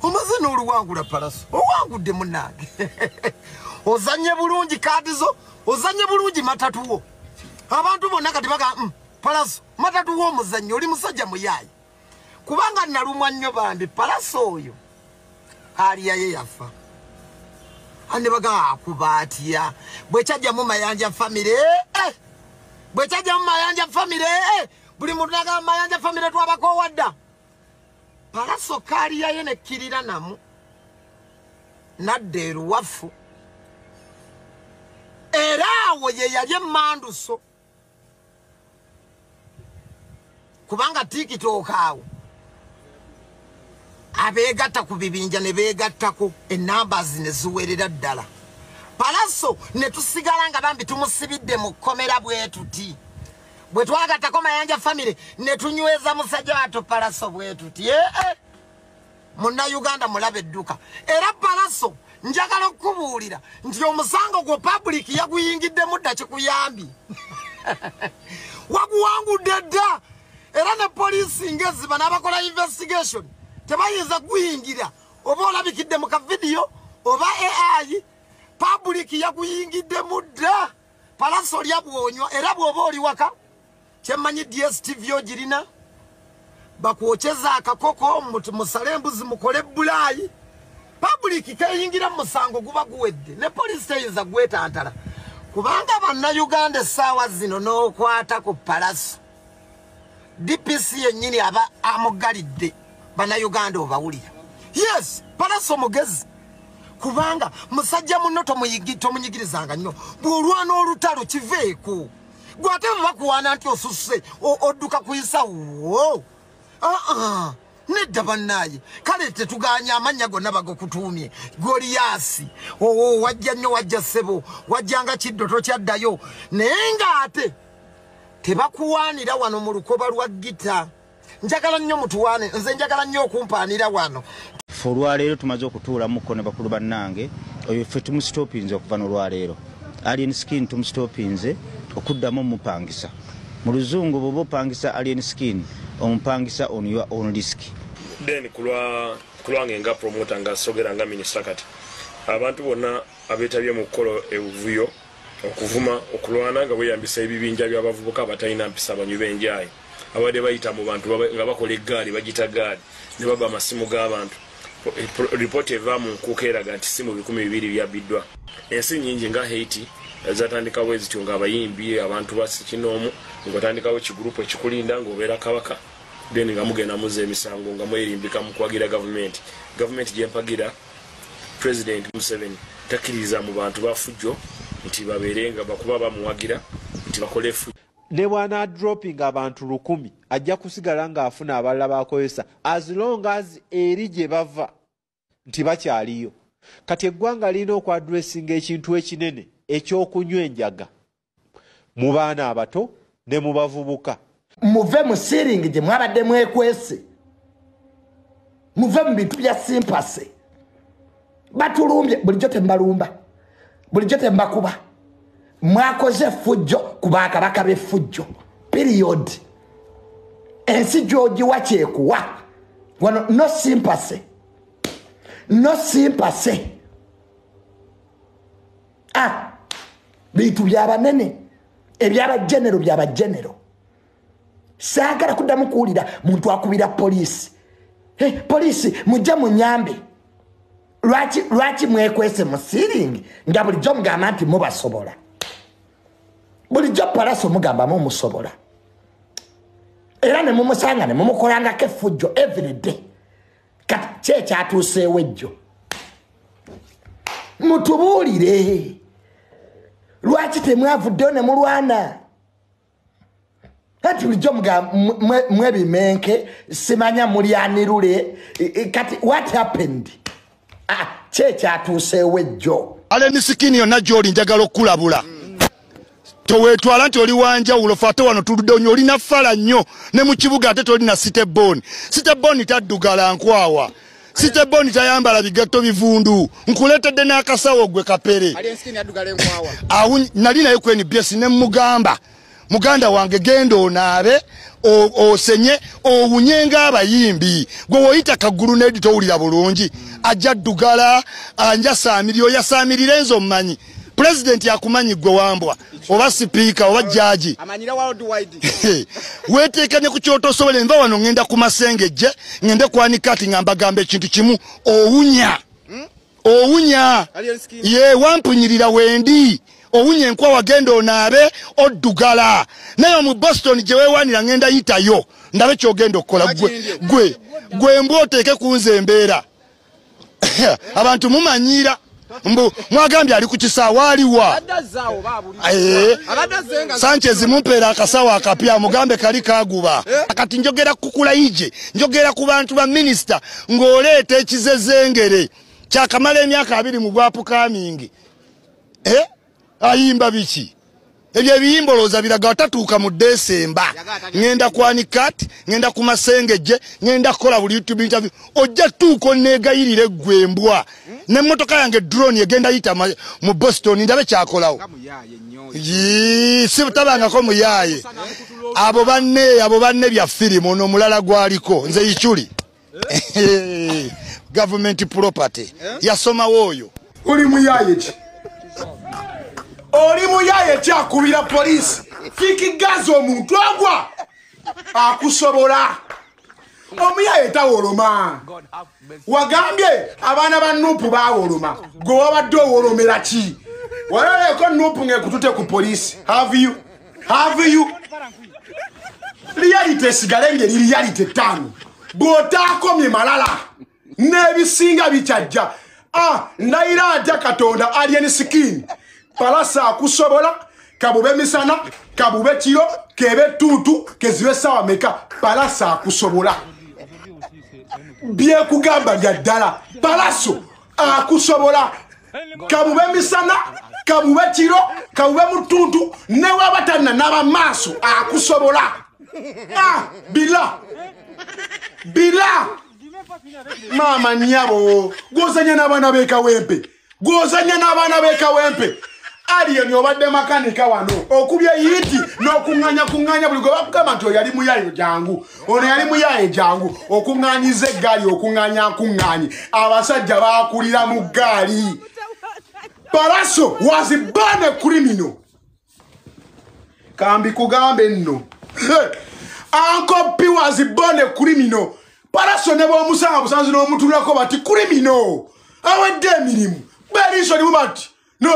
Omaze n'oluwangula Palaso. Owangudde munnange. Ozanye bulungi kaadi zo, ozanye bulungi matatu wo. Abantu bonna kati baga Palaso, matatu wo muzannyo oli musajja muyayi. Kubanga nalumwa nnyo bambi Palaso oyo. Aliya ye yafa. Ane baga akubatia. Bwechajja mu Mayanja family. Bwechajja mu Mayanja family. Buli muntu naga Mayanja family twabako wadda. Palaso Aliya ye ne kirira namu. Nadde ruwafu. Era awo ye yali emmanduso. Kubanga TikTok awo. Abegatta ku bibinja ne begattako numbers ne ziwerera ddala. Palaso ne tusigala nga bambi tumusibidde mu komera bwetuti. Bwe twagattako Mayanja family ne tunyweza musajja wato Palaso bwetuti. Munna Uganda mulabe edduka. Era Palaso njagala okubuulira nti omusango gwo public yaguyingidde mudda kikuyambi. Waguwangudde dda. Era ne police ngeziba n'abakola investigation. Tebayinza kuyingira oba olabikidde mu ka video oba AI public yakuyingidde mudda. Palaso lyabwonywa era bwoba oli waka kyemanyi DSTV ogirina bakwocheza akakoko musale embuzi mukole bulayi public kayingira musango guba guwedde ne police teyinza gwetantala kubanga banna Uganda sawa zino n'okwata ku Palaso DPC yennyini aba amugalidde bana Uganda obawulira. Yes, Palaso mugezi. Kubanga musajja munno tomunyigirizanga nnyo. Bw'olwana olutalo kiveeko. Gwate bakuwana nti osusse odduka kuyisa wo. Nedda bannaye. Kale tetuganya amanya gonna bagokutuumye. Goliyasi. Wajja nnyo wajja ssebo. Wajjanga kiddo tokyaddayo. Naye ng'ate tebakuwaanira wano mu lukoba lwa gita. Njagala nnyo mutuwane nze njagala nnyo okumpaanira wano. Olwaleero tumaze okutuula muko ne bakulu bannange oyo ffe tumusitopinze okuva n'olwaleero. Alien Skin tumusitopinze okuddamu omupangisa. Mu luzungu bw'oba opangisa Alien Skin omupangisa on your own risk. Then kulwange nga promoter nga sogera nga minister kati. Abantu bonna abeetabye mu kkolo ebuvuyo okuvuma okulwana nga bweyambisa ebibinja by'abavubuka abatalina mpisa abanywi b'enjaayi. Abade bayita mu bantu nga bakola eggaali bagita gaali ne baba amasimu g'abantu. Report eva mu nkukeeraga nti simu 200 byabiddwa. Ensi nyingi nga Haiti zatandikawo ezityo nga abayimbi abantu basikinomu ng'otandikawo ekigurupu ekikulinda ng'obeera kabaka then nga mugenda muze emisango nga mwerimbika mu kwagira gavumenti. Gavumenti gyempagira President Museveni takkiriza mu bantu bafujjo nti babeere nga bakuba bamuwagira nti bakole fujjo. Ne bwana dropping abantu 100 ajja kusigala nga afuna abalala bakozesa as long as eri gye bava nti bakyaliyo. Kati eggwanga lina okwadressinga ekintu ekinene ekyokunywa enjaga mu baana abato ne mu bavubuka. Muve mu siringi gye mwabadde mwekwese. Muve mu bintu bya simpase. Batulumbye bulijjo tembalumba. Bulijjo tembakuba. Mwakoze fujjo kuba kabaka be fujjo. Period. Ensi George wakyekuwa. Wano no sympathy. No sympathy. Bitu byabanene. Ebyaba general. Saagala kuddamu kuwulira muntu akubira polisi. Polisi mujja munyambe. Lwaki mwekwese mu siringi nga bulijjo mugamba nti mubasobola. Bulijjo Palaso mugamba mumusobola. Era ne mumusanga ne mumukolangako effujjo every day. Kati kyekyatuuseewo ejjo. Mutubuulire. Lwaki temwavuddeyo ne mulwana? Kati bulijjo mugamba mwebimenke simanya mulyanirule. Kati what happened? Kyekyatuuseewo ejjo. Alien Skin yonna gy'oli njagala okulabula. Towetwala nti oli wanjawulo fate wano tuludde onyo olina ffala nnyo ne mu kibuga ate tolina Siteboni. Siteboni taddugala nkwawa. Siteboni tayambala bigatto bivundu. Nkuleetedde n'akasawo gwe kapere. Alien Skin yaddugala enkwawa. Nali naye ku NBS ne muganda wange genda onaabe osenye owunyenga abayimbi gwe woyita kagulu nedi towulira bulungi ajja ddugala anja saamiri yasamirira enzo mmanyi president yakumanyi gwe wambwa oba sipiika oba jaji amanyira worldwide weteekanye ku kyoto osobole nva wano ngenda ku masengejje ngende kwanika ati nga mbagamba ekintu kimu owunya ye wampunyirira wendi owunya enkwa wagenda onaabe oddugala naye mu Boston gye weewaanira ngenda yitayo ndabe kyogenda okukola gwe mbwa oteeke kunze embeera abantu mumanyira mbu mwagambye ali ku kisaawa aliwa Sanchez mumpeera akasawa akapya mugambe kali kaguba kati njogera kukula ije njogera ku bantu ba minister ng'oleeta ekizezengere kyakamala emyaka 2 mu gwapu kamingi ayimba biki ebyo ebiyimboloza biraga watatuuka mu Desemba ngenda kwanikati ngenda ku masengejje ngenda kukola buli YouTube interview ojja tuuko negayirire gwembwa n'emmotoka yange drone egenda yita mu Boston ndabe kyakolawo si tabangako muyaye abo banne bya firimu ono mulala gwaliko nze yichuli government property yasomawo oyo oli muyaye kyakubira polisi fikigaza omuntu agwa akusobola omuyaye tawoloma wagambye abaana ba Nuupu bawoloma gwe wabadde owolomera ki waloleko Nuupu ngekutute ku polisi have you reality esigale ngeri reality 5 bw'otaakomye malala n'ebisinga bikyajja ndayira atya Katonda alien skin palasa akusobola kabube misana kabube kiro kebe tutu kezibe sawa meka palasa akusobola bye kugamba lya ddala palaso akusobola kabube misana kabube kiro kabube mutuntu ne wabatanna naba maso akusobola bila mama nyabo gozanya n'abaana beka wempe aliyo nyobadde makanika wano okubye yiti n'okunganya buli gwe bakugamba nti yali muyaye jangu ono yali muyaye jangu okunganyiza eggaali okunganya abasajja bakulira mu ggaali Palaso was born a criminal kambi kugambe nno Uncle P was born a criminal Palaso ne b'omusanga busanzi n'omutulako bati criminal awedde emirimu beriso ni mubati no